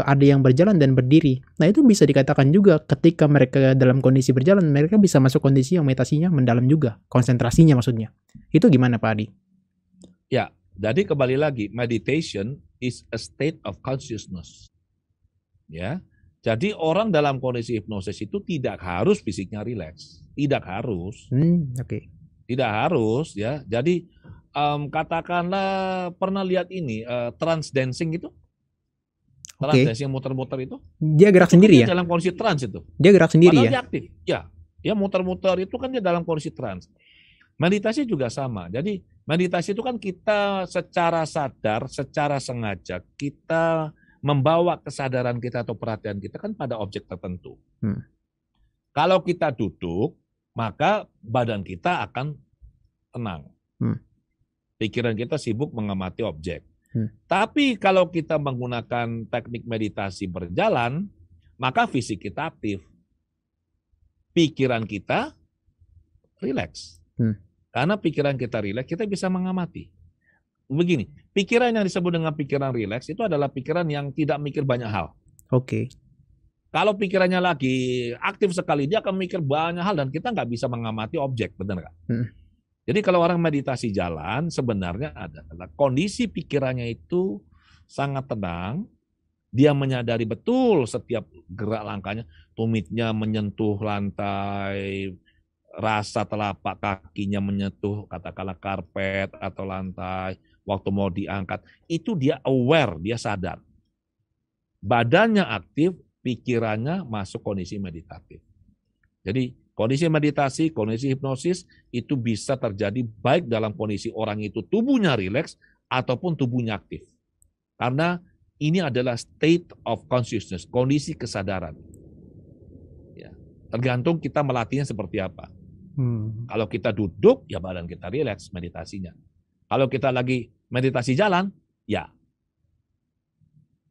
ada yang berjalan dan berdiri. Nah itu bisa dikatakan juga ketika mereka dalam kondisi berjalan, mereka bisa masuk kondisi yang meditasinya mendalam juga. Konsentrasinya maksudnya. Itu gimana Pak Adi? Ya, jadi kembali lagi, meditation is a state of consciousness. Ya, jadi orang dalam kondisi hipnosis itu tidak harus fisiknya rileks. Tidak harus. Oke. Tidak harus ya. Jadi katakanlah pernah lihat ini trance dancing itu? Trance dancing yang muter-muter itu? Dia gerak sendiri ya? Dalam kondisi trance itu. Dia gerak sendiri. Padahal dia aktif. Ya muter-muter itu kan dia dalam kondisi trance. Meditasi juga sama. Jadi meditasi itu kan kita secara sadar, secara sengaja kita membawa kesadaran kita atau perhatian kita kan pada objek tertentu. Kalau kita duduk, maka badan kita akan tenang. Pikiran kita sibuk mengamati objek. Tapi kalau kita menggunakan teknik meditasi berjalan, maka fisik kita aktif. Pikiran kita rileks. Karena pikiran kita rileks, kita bisa mengamati. Begini, pikiran yang disebut dengan pikiran rileks itu adalah pikiran yang tidak mikir banyak hal. Oke. Kalau pikirannya lagi aktif sekali, dia akan mikir banyak hal dan kita nggak bisa mengamati objek, benar nggak? Jadi kalau orang meditasi jalan, sebenarnya adalah kondisi pikirannya itu sangat tenang, dia menyadari betul setiap gerak langkahnya, tumitnya menyentuh lantai, rasa telapak kakinya menyentuh katakanlah karpet atau lantai, waktu mau diangkat, itu dia aware, dia sadar. Badannya aktif, pikirannya masuk kondisi meditatif. Jadi kondisi meditasi, kondisi hipnosis itu bisa terjadi baik dalam kondisi orang itu tubuhnya rileks ataupun tubuhnya aktif. Karena ini adalah state of consciousness, kondisi kesadaran. Ya, tergantung kita melatihnya seperti apa. Kalau kita duduk, ya badan kita rileks meditasinya. Kalau kita lagi meditasi jalan, ya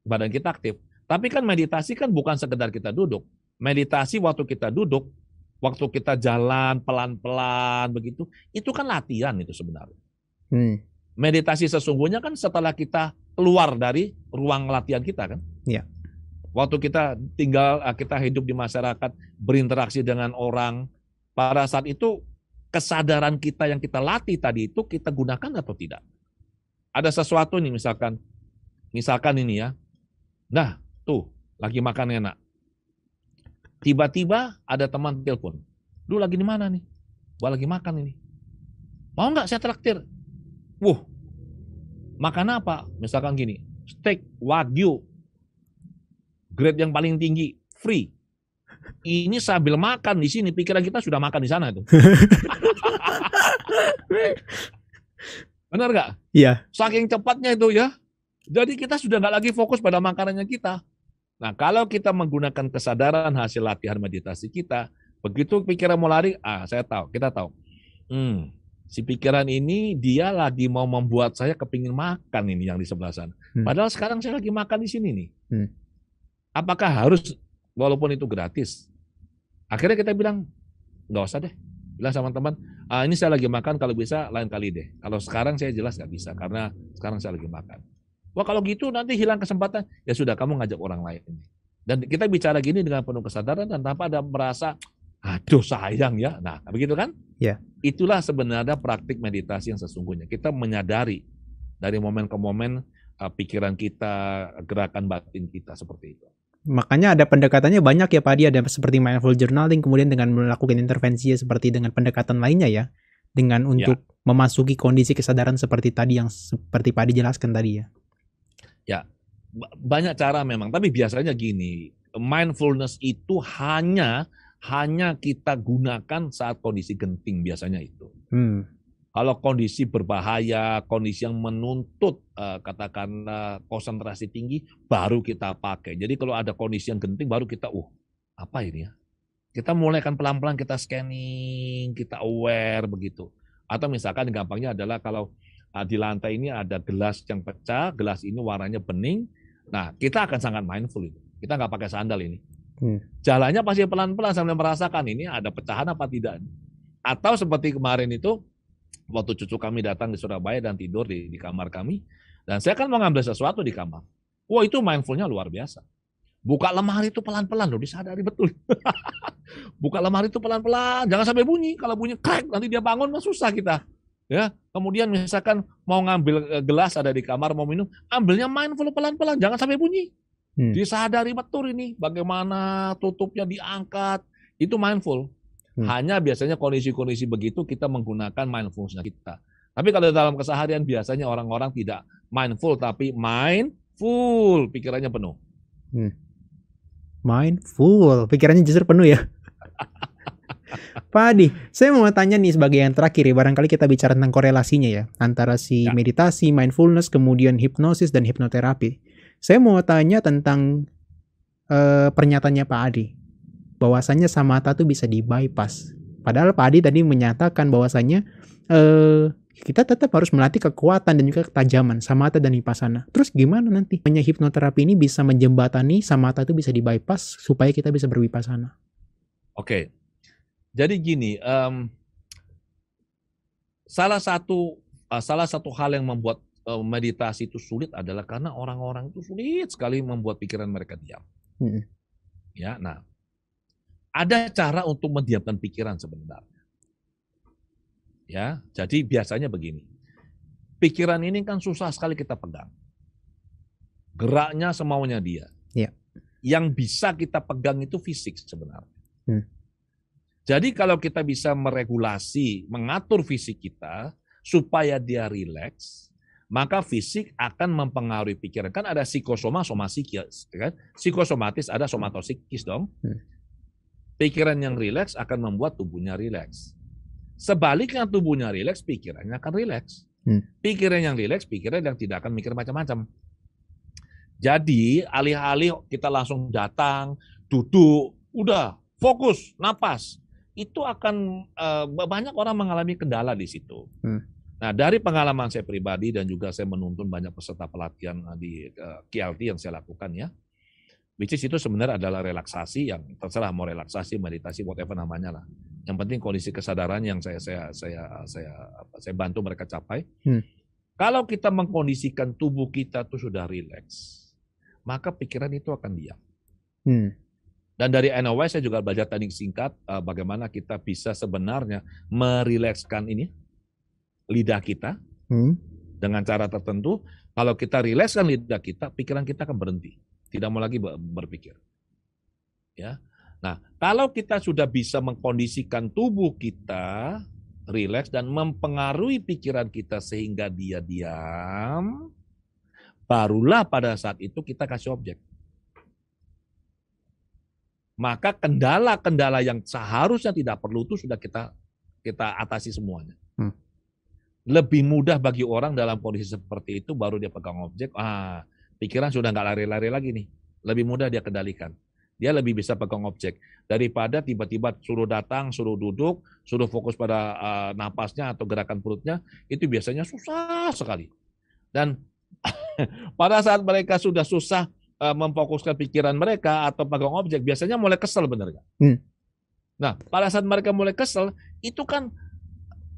badan kita aktif. Tapi kan meditasi kan bukan sekedar kita duduk. Meditasi waktu kita duduk, waktu kita jalan pelan-pelan begitu, itu kan latihan itu sebenarnya. Meditasi sesungguhnya kan setelah kita keluar dari ruang latihan kita kan. Ya. Waktu kita kita hidup di masyarakat, berinteraksi dengan orang, pada saat itu kesadaran kita yang kita latih tadi itu kita gunakan atau tidak? Ada sesuatu nih misalkan ini ya. Nah, tuh lagi makan enak. Tiba-tiba ada teman telepon. Lu lagi di mana nih? Gua lagi makan ini. Mau nggak saya traktir? Makan apa? Misalkan gini, steak, wagyu, grade yang paling tinggi, free. Ini sambil makan di sini, pikiran kita sudah makan di sana itu. Benar nggak? Iya. Saking cepatnya itu ya. Jadi kita sudah nggak lagi fokus pada makanannya kita. Nah, kalau kita menggunakan kesadaran hasil latihan meditasi kita, begitu pikiran mau lari, kita tahu. Si pikiran ini dia lagi mau membuat saya kepingin makan ini yang di sebelah sana. Padahal sekarang saya lagi makan di sini nih. Apakah harus, walaupun itu gratis? Akhirnya kita bilang, nggak usah deh. Bilang sama teman, ini saya lagi makan, kalau bisa lain kali deh. Kalau sekarang saya jelas nggak bisa, karena sekarang saya lagi makan. Wah, kalau gitu nanti hilang kesempatan. Ya sudah, kamu ngajak orang lain. Dan kita bicara gini dengan penuh kesadaran dan tanpa ada merasa, aduh sayang ya. Nah, begitu kan? Ya. Itulah sebenarnya praktik meditasi yang sesungguhnya. Kita menyadari dari momen ke momen pikiran kita, gerakan batin kita seperti itu. Makanya ada pendekatannya banyak ya Pak Adi, ada seperti mindful journaling, kemudian dengan melakukan intervensi seperti dengan pendekatan lainnya ya, dengan untuk memasuki kondisi kesadaran seperti tadi yang seperti Pak Adi jelaskan tadi ya. Ya, banyak cara memang, tapi biasanya gini, mindfulness itu hanya kita gunakan saat kondisi genting biasanya itu. Kalau kondisi berbahaya, kondisi yang menuntut katakanlah konsentrasi tinggi, baru kita pakai. Jadi kalau ada kondisi yang genting, baru kita, apa ini ya? Kita mulai kan pelan-pelan kita scanning, kita aware begitu. Atau misalkan gampangnya adalah kalau di lantai ini ada gelas yang pecah, gelas ini warnanya bening. Nah, kita akan sangat mindful itu. Kita nggak pakai sandal ini. Jalannya pasti pelan-pelan sambil merasakan ini ada pecahan apa tidak. Atau seperti kemarin itu, waktu cucu kami datang di Surabaya dan tidur di kamar kami, dan saya kan mau ngambil sesuatu di kamar. Wah, itu mindfulnya luar biasa. Buka lemari itu pelan-pelan loh, disadari betul. Buka lemari itu pelan-pelan, jangan sampai bunyi. Kalau bunyi krek, nanti dia bangun, susah kita. Ya, kemudian misalkan mau ngambil gelas ada di kamar mau minum, ambilnya mindful pelan-pelan, jangan sampai bunyi. Disadari betul ini bagaimana tutupnya diangkat, itu mindful. Hanya biasanya kondisi-kondisi begitu kita menggunakan mindfulness kita. Tapi kalau dalam keseharian biasanya orang-orang tidak mindful tapi mindful, pikirannya penuh. Mindful, pikirannya justru penuh ya. Pak Adi, saya mau tanya nih sebagai yang terakhir ya, barangkali kita bicara tentang korelasinya ya, antara si meditasi, mindfulness, kemudian hipnosis dan hipnoterapi. Saya mau tanya tentang pernyataannya Pak Adi, bahwasanya samatha itu bisa di-bypass. Padahal Pak Adi tadi menyatakan bahwasanya kita tetap harus melatih kekuatan dan juga ketajaman, samatha dan vipassana. Terus gimana nanti? Hipnoterapi ini bisa menjembatani samatha itu bisa di-bypass supaya kita bisa bervipassana. Oke. Jadi gini, salah satu hal yang membuat meditasi itu sulit adalah karena orang-orang itu sulit sekali membuat pikiran mereka diam. Ya, nah, ada cara untuk mendiamkan pikiran sebenarnya. Ya, jadi biasanya begini, pikiran ini kan susah sekali kita pegang, geraknya semaunya dia. Yang bisa kita pegang itu fisik sebenarnya. Jadi kalau kita bisa meregulasi, mengatur fisik kita supaya dia rileks, maka fisik akan mempengaruhi pikiran. Kan ada psikosoma, somasikis, kan? Psikosomatis ada somatosikis dong. Pikiran yang rileks akan membuat tubuhnya rileks. Sebaliknya tubuhnya rileks, pikirannya akan rileks. Pikiran yang rileks, pikiran yang tidak akan mikir macam-macam. Jadi alih-alih kita langsung datang, duduk, udah fokus, napas. Itu akan banyak orang mengalami kendala di situ. Nah, dari pengalaman saya pribadi dan juga saya menuntun banyak peserta pelatihan di KLT yang saya lakukan ya, which is itu sebenarnya adalah relaksasi yang terserah mau relaksasi, meditasi, whatever namanya lah. Yang penting kondisi kesadaran yang saya bantu mereka capai. Kalau kita mengkondisikan tubuh kita itu sudah rileks, maka pikiran itu akan diam. Dan dari NOW saya juga belajar teknik singkat bagaimana kita bisa sebenarnya merilekskan ini lidah kita dengan cara tertentu. Kalau kita rilekskan lidah kita, pikiran kita akan berhenti, tidak mau lagi berpikir. Ya, nah kalau kita sudah bisa mengkondisikan tubuh kita rileks dan mempengaruhi pikiran kita sehingga dia diam, barulah pada saat itu kita kasih objek. Maka kendala-kendala yang seharusnya tidak perlu itu sudah kita atasi semuanya. Lebih mudah bagi orang dalam kondisi seperti itu, baru dia pegang objek, pikiran sudah nggak lari-lari lagi nih. Lebih mudah dia kendalikan. Dia lebih bisa pegang objek. Daripada tiba-tiba suruh datang, suruh duduk, suruh fokus pada napasnya atau gerakan perutnya, itu biasanya susah sekali. Dan pada saat mereka sudah susah memfokuskan pikiran mereka atau pegang objek, biasanya mulai kesel, benar nggak? Nah, pada saat mereka mulai kesel, itu kan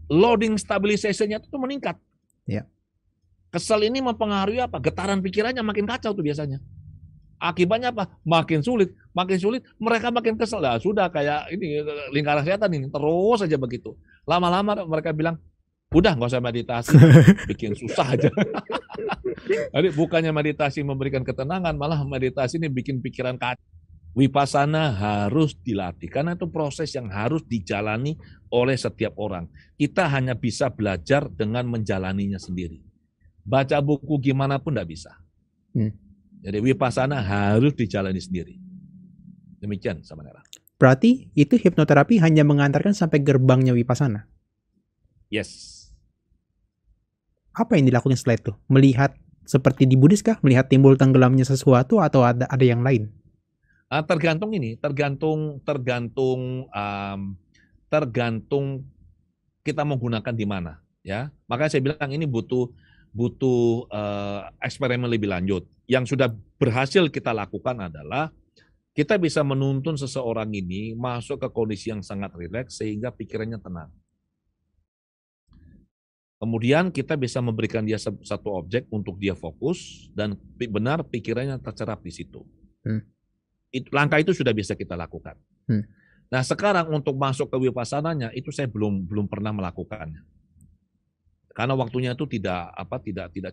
loading stabilization-nya itu meningkat. Ya. Kesel ini mempengaruhi apa? Getaran pikirannya makin kacau tuh biasanya. Akibatnya apa? Makin sulit, mereka makin kesel. Nah, sudah kayak ini lingkaran setan ini, terus saja begitu. Lama-lama mereka bilang, udah nggak usah meditasi, bikin susah aja. Jadi bukannya meditasi memberikan ketenangan, malah meditasi ini bikin pikiran kacau. Vipassana harus dilatih, karena itu proses yang harus dijalani oleh setiap orang. Kita hanya bisa belajar dengan menjalaninya sendiri. Baca buku gimana pun tidak bisa. Jadi Vipassana harus dijalani sendiri. Demikian, Samanera. Berarti itu hipnoterapi hanya mengantarkan sampai gerbangnya Vipassana? Yes. Apa yang dilakukan setelah itu? Melihat seperti di Buddhis kah? Melihat timbul tenggelamnya sesuatu atau ada yang lain? Tergantung kita menggunakan di mana, ya. Makanya saya bilang ini butuh eksperimen lebih lanjut. Yang sudah berhasil kita lakukan adalah kita bisa menuntun seseorang ini masuk ke kondisi yang sangat rileks sehingga pikirannya tenang. Kemudian kita bisa memberikan dia satu objek untuk dia fokus dan benar pikirannya tercerap di situ. Langkah itu sudah bisa kita lakukan. Nah, sekarang untuk masuk ke Vipassananya itu saya belum pernah melakukannya. Karena waktunya itu tidak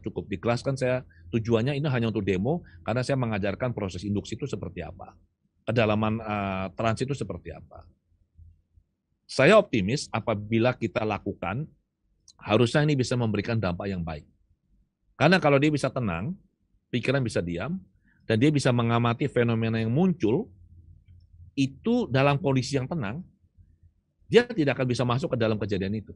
cukup. Di kelas kan saya tujuannya ini hanya untuk demo, karena saya mengajarkan proses induksi itu seperti apa. Kedalaman transit itu seperti apa. Saya optimis apabila kita lakukan, harusnya ini bisa memberikan dampak yang baik. Karena kalau dia bisa tenang, pikiran bisa diam, dan dia bisa mengamati fenomena yang muncul, itu dalam kondisi yang tenang, dia tidak akan bisa masuk ke dalam kejadian itu.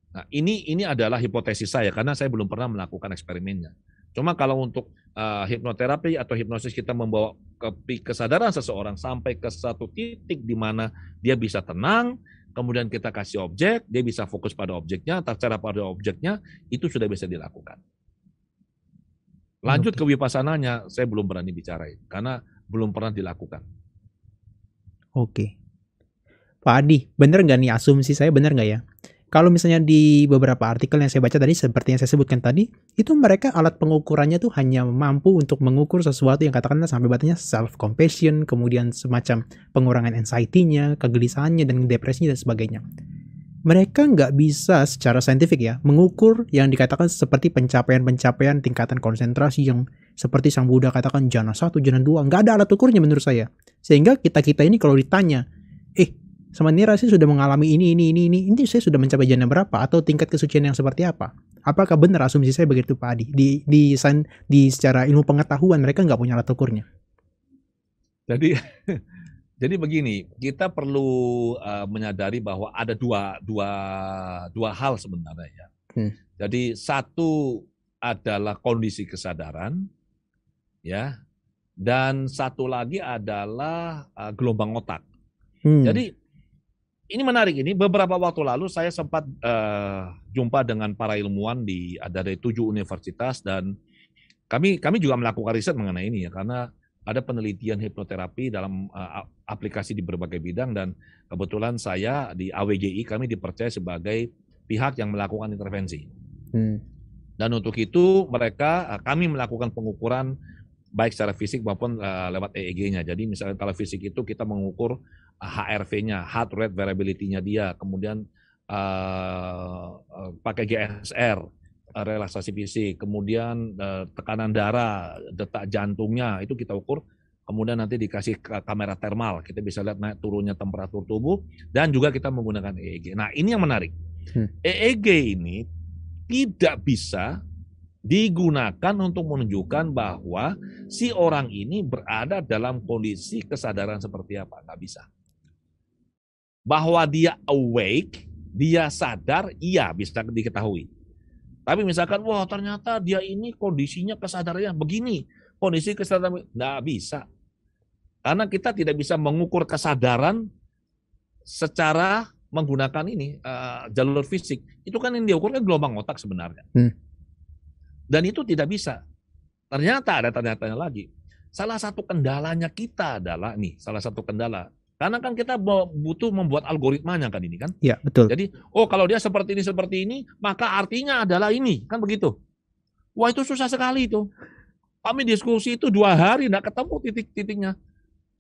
Nah, ini adalah hipotesis saya, karena saya belum pernah melakukan eksperimennya. Cuma kalau untuk hipnoterapi atau hipnosis, kita membawa kesadaran seseorang sampai ke satu titik di mana dia bisa tenang, kemudian kita kasih objek, dia bisa fokus pada objeknya, tercerap pada objeknya, itu sudah bisa dilakukan. Lanjut ke Vipassananya, saya belum berani bicarain, karena belum pernah dilakukan. Oke. Pak Adi, benar nggak nih asumsi saya, benar nggak ya? Kalau misalnya di beberapa artikel yang saya baca tadi, seperti yang saya sebutkan tadi, itu mereka alat pengukurannya tuh hanya mampu untuk mengukur sesuatu yang katakanlah sampai batasnya self-compassion, kemudian semacam pengurangan anxiety-nya, kegelisahannya, dan depresinya, dan sebagainya. Mereka nggak bisa secara saintifik ya, mengukur yang dikatakan seperti pencapaian-pencapaian tingkatan konsentrasi yang seperti Sang Buddha katakan jana 1, jana 2, nggak ada alat ukurnya menurut saya. Sehingga kita-kita ini kalau ditanya, Samanera sih sudah mengalami ini saya sudah mencapai jana berapa atau tingkat kesucian yang seperti apa? Apakah benar asumsi saya begitu, Pak Adi? Di secara ilmu pengetahuan mereka nggak punya alat ukurnya. Jadi begini, kita perlu menyadari bahwa ada dua hal sebenarnya ya. Jadi satu adalah kondisi kesadaran, ya, dan satu lagi adalah gelombang otak. Jadi ini menarik, ini beberapa waktu lalu saya sempat jumpa dengan para ilmuwan dari 7 universitas, dan kami juga melakukan riset mengenai ini ya, karena ada penelitian hipnoterapi dalam aplikasi di berbagai bidang, dan kebetulan saya di AWGI kami dipercaya sebagai pihak yang melakukan intervensi. Dan untuk itu kami melakukan pengukuran baik secara fisik maupun lewat EEG-nya. Jadi misalnya kalau fisik itu kita mengukur HRV-nya, heart rate variability-nya dia, kemudian pakai GSR, relaksasi fisik, kemudian tekanan darah, detak jantungnya, itu kita ukur. kemudian nanti dikasih kamera thermal, kita bisa lihat naik turunnya temperatur tubuh, dan juga kita menggunakan EEG. Nah, ini yang menarik. EEG ini tidak bisa digunakan untuk menunjukkan bahwa si orang ini berada dalam kondisi kesadaran seperti apa. Nggak bisa. Bahwa dia awake, dia sadar, iya bisa diketahui. Tapi misalkan, wah ternyata dia ini kondisinya kesadarannya begini, kondisi kesadaran nggak bisa. Karena kita tidak bisa mengukur kesadaran secara menggunakan ini jalur fisik. Itu kan yang diukur kan gelombang otak sebenarnya. Dan itu tidak bisa. Ternyata ada tanya-tanya lagi. Salah satu kendalanya kita adalah salah satu kendala. Karena kan kita butuh membuat algoritmanya kan ini kan. Iya, betul. Jadi, kalau dia seperti ini, maka artinya adalah ini. Kan begitu. Wah, itu susah sekali itu. Kami diskusi itu 2 hari nggak ketemu titik-titiknya.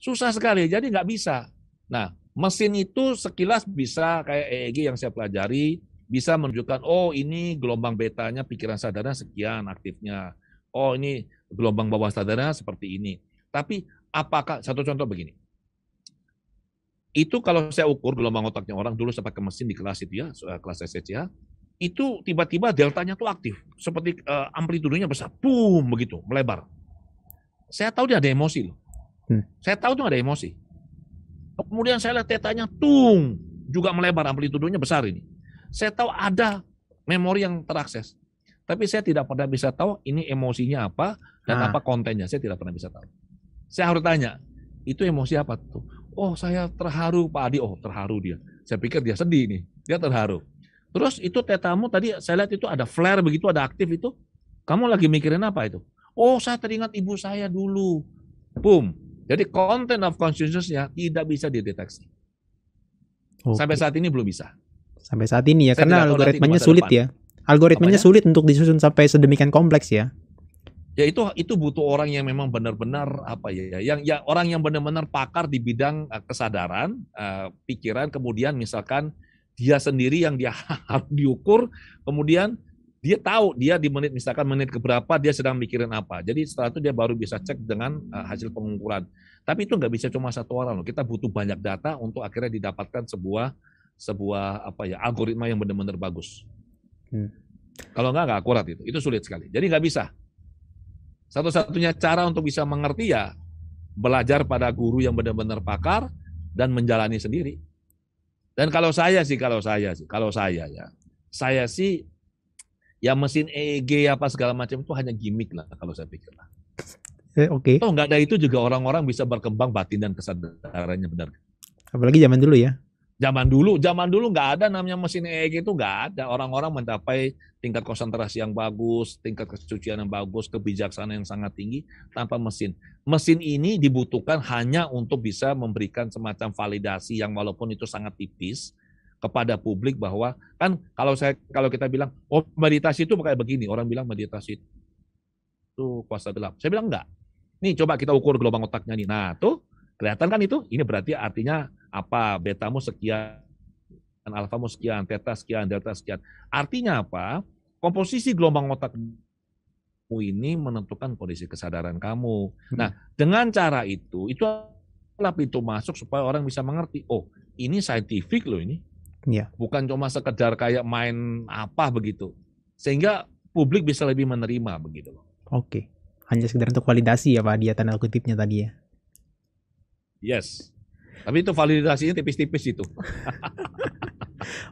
Susah sekali, jadi nggak bisa. Nah, mesin itu sekilas bisa kayak EEG yang saya pelajari, bisa menunjukkan, ini gelombang betanya pikiran sadarnya sekian aktifnya. Ini gelombang bawah sadarnya seperti ini. Tapi apakah, satu contoh begini. Itu kalau saya ukur gelombang otaknya orang, dulu saya pakai mesin di kelas itu ya, kelas SCCA, itu tiba-tiba deltanya tuh aktif. Seperti amplitudenya besar. Boom, begitu, melebar. Saya tahu dia ada emosi loh. Saya tahu tuh ada emosi. Kemudian saya lihat tetanya, juga melebar, amplitudenya besar ini. Saya tahu ada memori yang terakses. Tapi saya tidak pernah bisa tahu ini emosinya apa dan apa kontennya. Saya tidak pernah bisa tahu. Saya harus tanya, itu emosi apa tuh? Saya terharu Pak Adi. Terharu dia. Saya pikir dia sedih nih. Dia terharu. Terus itu tetamu tadi saya lihat itu ada flare begitu, ada aktif itu. Kamu lagi mikirin apa itu? Saya teringat ibu saya dulu. Boom. Jadi content of consciousness-nya tidak bisa dideteksi. Sampai saat ini belum bisa. Sampai saat ini ya, karena algoritmanya sulit ya. Algoritmanya sulit untuk disusun sampai sedemikian kompleks ya. Ya itu butuh orang yang memang benar-benar orang yang benar-benar pakar di bidang kesadaran, pikiran, kemudian misalkan dia sendiri yang dia harus diukur, kemudian dia tahu dia di menit keberapa dia sedang mikirin apa. Jadi setelah itu dia baru bisa cek dengan hasil pengukuran. Tapi itu nggak bisa cuma satu orang loh. Kita butuh banyak data untuk akhirnya didapatkan sebuah algoritma yang benar-benar bagus. Kalau nggak akurat itu. Itu sulit sekali. Jadi nggak bisa. Satu-satunya cara untuk bisa mengerti ya belajar pada guru yang benar-benar pakar dan menjalani sendiri. Dan kalau saya mesin EEG apa segala macam itu hanya gimmick lah kalau saya pikir lah. Oke. Nggak ada itu juga orang-orang bisa berkembang batin dan kesadarannya benar. Apalagi zaman dulu ya. Zaman dulu nggak ada namanya mesin EEG itu nggak ada. Orang-orang mencapai tingkat konsentrasi yang bagus, tingkat kesucian yang bagus, kebijaksanaan yang sangat tinggi tanpa mesin. Mesin ini dibutuhkan hanya untuk bisa memberikan semacam validasi yang walaupun itu sangat tipis kepada publik bahwa kan kalau kita bilang meditasi itu kayak begini, orang bilang meditasi itu kuasa gelap. Saya bilang enggak. Nih coba kita ukur gelombang otaknya nih. Nah, tuh kelihatan kan itu? Ini berarti artinya apa? Betamu sekian, alfamu sekian, theta sekian, delta sekian. Artinya apa? Komposisi gelombang otakmu ini menentukan kondisi kesadaran kamu. Nah, dengan cara itu adalah pintu masuk supaya orang bisa mengerti. Ini scientific loh ini. Ya. Bukan cuma sekedar kayak main apa begitu. Sehingga publik bisa lebih menerima begitu loh. Oke. Hanya sekedar untuk validasi ya Pak, dia tanda kutipnya tadi ya. Yes. Tapi itu validasinya tipis-tipis itu.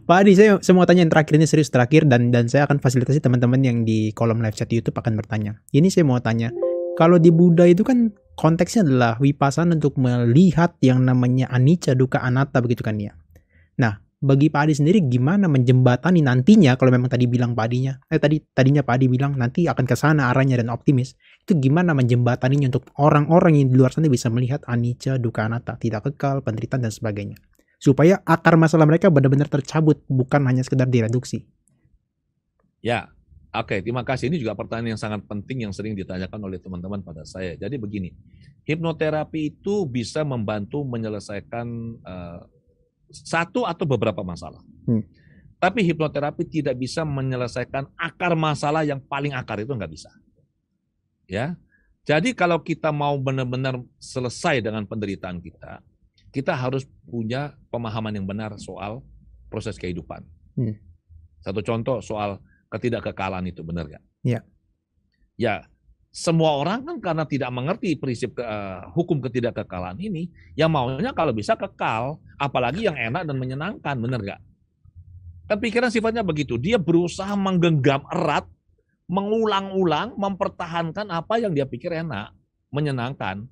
Pak Adi, saya mau tanya yang terakhir, ini serius terakhir, dan saya akan fasilitasi teman-teman yang di kolom live chat YouTube akan bertanya. Ini saya mau tanya, kalau di Buddha itu kan konteksnya adalah vipassana untuk melihat yang namanya anicca, dukkha, anatta begitu kan ya. Nah, bagi Pak Adi sendiri gimana menjembatani nantinya, kalau memang tadi bilang Pak Adinya, tadinya Pak Adi bilang nanti akan ke sana arahnya dan optimis, itu gimana menjembataninya untuk orang-orang yang di luar sana bisa melihat anicca, dukkha, anatta, tidak kekal, penderitaan dan sebagainya, supaya akar masalah mereka benar-benar tercabut, bukan hanya sekedar direduksi. Ya, oke, terima kasih. Ini juga pertanyaan yang sangat penting yang sering ditanyakan oleh teman-teman pada saya. Jadi begini, hipnoterapi itu bisa membantu menyelesaikan satu atau beberapa masalah. Tapi hipnoterapi tidak bisa menyelesaikan akar masalah yang paling akar, itu nggak bisa. Ya, Jadi kalau kita mau benar-benar selesai dengan penderitaan kita, kita harus punya pemahaman yang benar soal proses kehidupan. Satu contoh soal ketidakkekalan itu, benar nggak? Ya. Ya, semua orang kan karena tidak mengerti prinsip hukum ketidakkekalan ini, yang maunya kalau bisa kekal, apalagi yang enak dan menyenangkan, benar nggak? Kan pikiran sifatnya begitu, dia berusaha menggenggam erat, mengulang-ulang, mempertahankan apa yang dia pikir enak, menyenangkan.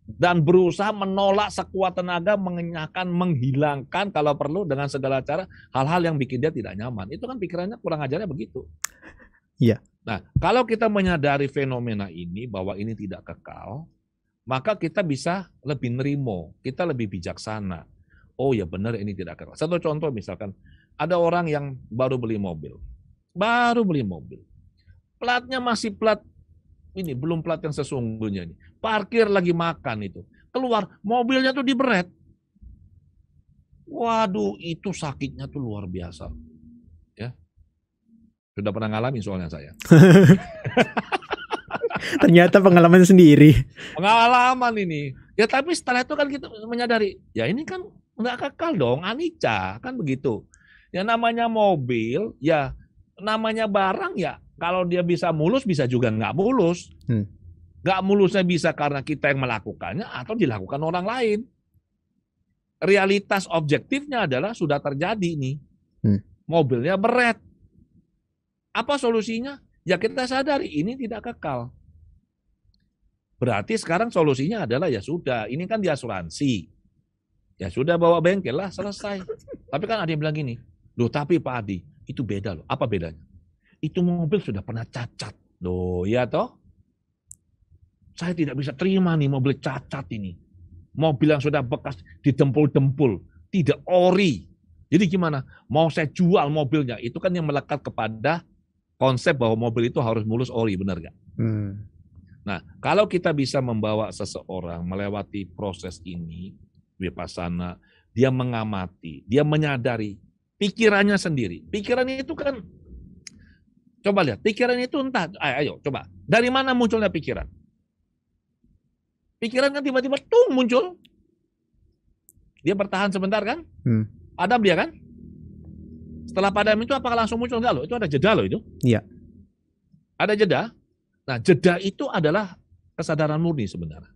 Dan berusaha menolak sekuat tenaga, mengenyahkan, menghilangkan kalau perlu dengan segala cara hal-hal yang bikin dia tidak nyaman. Itu kan pikirannya kurang ajarnya begitu. Iya. Nah, kalau kita menyadari fenomena ini bahwa ini tidak kekal, maka kita bisa lebih nerimo, kita lebih bijaksana. Oh ya benar ini tidak kekal. Satu contoh misalkan, ada orang yang baru beli mobil. Platnya masih plat ini, belum plat yang sesungguhnya ini. Parkir lagi makan itu. Keluar, mobilnya tuh diberet. Waduh, itu sakitnya tuh luar biasa. Ya. Sudah pernah ngalamin soalnya saya. Ternyata pengalaman sendiri. Pengalaman ini. Ya tapi setelah itu kan kita menyadari, ya ini kan nggak kekal dong, anicca, kan begitu. Ya namanya mobil, ya namanya barang ya, kalau dia bisa mulus, bisa juga nggak mulus. Nggak mulusnya bisa karena kita yang melakukannya atau dilakukan orang lain. Realitas objektifnya adalah sudah terjadi nih. Mobilnya beret. Apa solusinya? Ya kita sadari ini tidak kekal. Berarti sekarang solusinya adalah ya sudah, ini kan diasuransi. Ya sudah bawa bengkel lah, selesai. Tapi kan ada yang bilang gini, loh tapi Pak Adi, itu beda loh. Apa bedanya? Itu mobil sudah pernah cacat. Loh ya toh? Saya tidak bisa terima nih mobil cacat ini. Mobil yang sudah bekas didempul-dempul, tidak ori. Jadi gimana? Mau saya jual mobilnya, itu kan yang melekat kepada konsep bahwa mobil itu harus mulus ori, benar nggak? Nah, kalau kita bisa membawa seseorang melewati proses ini, vipassana, dia mengamati, dia menyadari pikirannya sendiri. Pikirannya itu kan, coba lihat, pikiran itu entah, ayo coba, dari mana munculnya pikiran? Pikiran kan tiba-tiba tung muncul. Dia bertahan sebentar kan? Padam dia kan? Setelah padam itu apakah langsung muncul? Enggak loh, itu ada jeda loh itu. Iya. Ada jeda. Nah, jeda itu adalah kesadaran murni sebenarnya.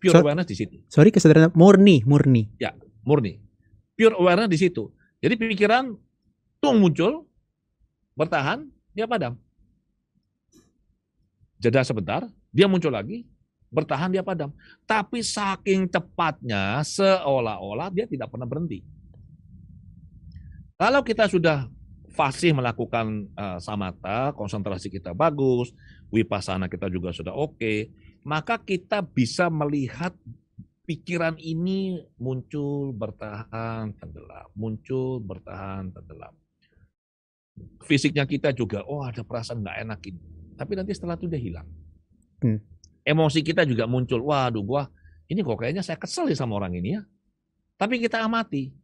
Pure awareness di situ. Sorry, kesadaran murni. Ya, murni. Pure awareness di situ. Jadi pikiran tung muncul, bertahan, dia padam. Jeda sebentar, dia muncul lagi, bertahan, dia padam. Tapi saking cepatnya, seolah-olah dia tidak pernah berhenti. Kalau kita sudah fasih melakukan samatha, konsentrasi kita bagus, vipassana kita juga sudah oke, maka kita bisa melihat pikiran ini muncul, bertahan, tenggelam. Muncul, bertahan, tenggelam. Fisiknya kita juga, oh ada perasaan nggak enak ini. Tapi nanti setelah itu dia hilang. Emosi kita juga muncul, waduh ini kok kayaknya saya kesel sama orang ini ya. Tapi kita amati,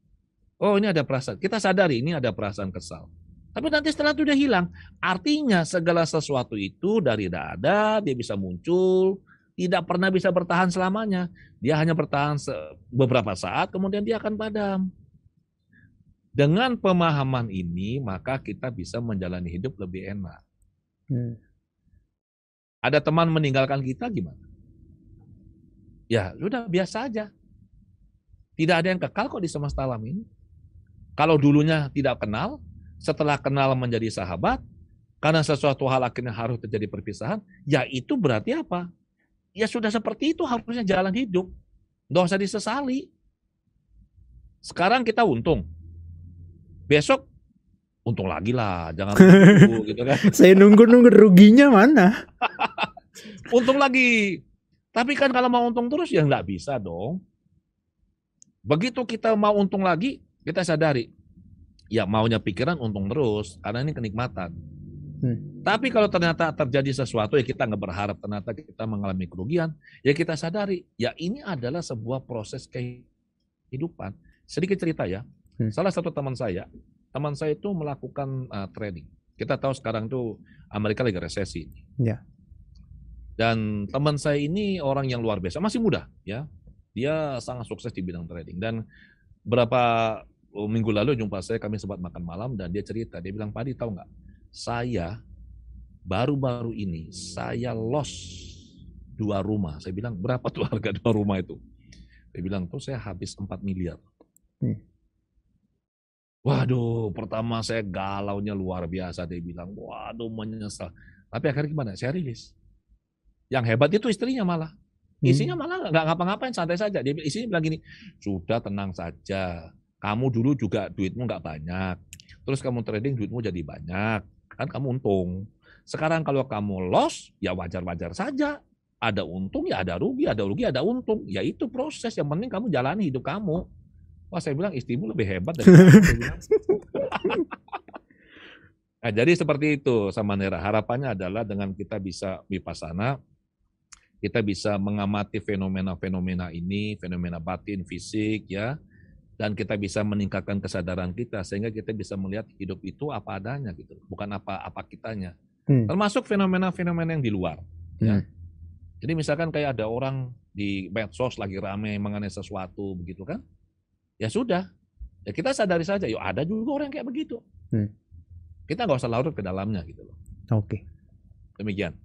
oh ini ada perasaan, kita sadari ini ada perasaan kesal. Tapi nanti setelah itu dia hilang. Artinya segala sesuatu itu dari dada dia bisa muncul, tidak pernah bisa bertahan selamanya. Dia hanya bertahan beberapa saat, kemudian dia akan padam. Dengan pemahaman ini, maka kita bisa menjalani hidup lebih enak. Ada teman meninggalkan kita gimana? Ya sudah biasa aja. Tidak ada yang kekal kok di semesta alam ini. Kalau dulunya tidak kenal, setelah kenal menjadi sahabat, karena sesuatu hal akhirnya harus terjadi perpisahan, ya itu berarti apa? Ya sudah seperti itu harusnya jalan hidup. Nggak usah disesali. Sekarang kita untung. Besok untung lagi lah, jangan nunggu gitu kan. Saya nunggu ruginya mana? Untung lagi. Tapi kan kalau mau untung terus ya nggak bisa dong. Begitu kita mau untung lagi, kita sadari, ya maunya pikiran untung terus, karena ini kenikmatan. Tapi kalau ternyata terjadi sesuatu ya kita nggak berharap ternyata kita mengalami kerugian, ya kita sadari, ya ini adalah sebuah proses kehidupan. Sedikit cerita ya, salah satu teman saya itu melakukan trading. Kita tahu sekarang tuh Amerika lagi resesi. Ya. Dan teman saya ini orang yang luar biasa, masih muda ya. Dia sangat sukses di bidang trading. Dan berapa minggu lalu jumpa saya, kami sempat makan malam dan dia cerita, dia bilang, "Pak Adi, tahu nggak? Saya baru-baru ini saya loss 2 rumah." Saya bilang, "Berapa tuh harga 2 rumah itu?" Dia bilang, "Tuh saya habis 4 miliar." Waduh, pertama saya galaunya luar biasa. Dia bilang, waduh menyesal. Tapi akhirnya gimana? Saya rilis. Yang hebat itu istrinya malah. Isinya malah nggak ngapa-ngapain, santai saja. Dia isinya bilang gini, "Sudah tenang saja. Kamu dulu juga duitmu nggak banyak. Terus kamu trading duitmu jadi banyak. Kan kamu untung. Sekarang kalau kamu loss, ya wajar-wajar saja. Ada untung, ya ada rugi, ada rugi, ada untung. Ya itu proses. Yang penting kamu jalani hidup kamu." Wah, saya bilang istrimu lebih hebat dari kamu. Nah, jadi seperti itu sama Nera. Harapannya adalah dengan kita bisa vipassana, kita bisa mengamati fenomena-fenomena ini, fenomena batin, fisik, ya, dan kita bisa meningkatkan kesadaran kita sehingga kita bisa melihat hidup itu apa adanya gitu, bukan apa-apa kitanya. Termasuk fenomena-fenomena yang di luar. Ya. Jadi misalkan kayak ada orang di medsos lagi rame mengenai sesuatu begitu kan, ya sudah, ya kita sadari saja, yuk ada juga orang kayak begitu. Kita nggak usah larut ke dalamnya gitu loh. Oke. Demikian.